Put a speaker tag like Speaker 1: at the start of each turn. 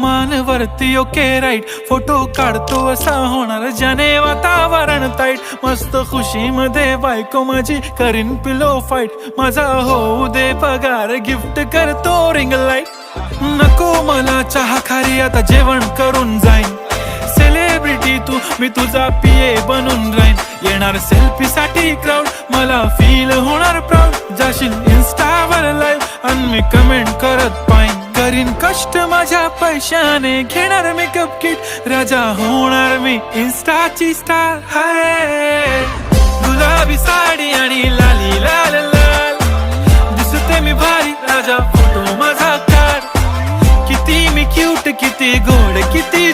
Speaker 1: मानवरती okay right, photo काढतो असा होणार ज्याने वातावरण ताईट। मस्त खुशीमध्ये बायको माझी करीन पिलो फाईट, माझा होऊ दे पगार गिफ्ट करतो रिंग लाईट। नको मला चहा खारी आता जेवण करून जाईन, सेलिब्रिटी तू मी तुझा पिये बनून राहीन। येणार सेल्फी साठी क्राऊड मला फील होणार प्राऊड, जाशील इन्स्टावर लाईव्ह आणि मी कमेंट करत पाईन। करीन कष्ट माझ्या पैशाने, घेणार मेकअप किट, राजा होणार मी इन्स्टाची स्टार। हाय गुलाबी साडी आणि लाली लाल लाल, दिसते मी भारी राजा फोटो माझा काढ। किती मी क्यूट, किती गोड, किती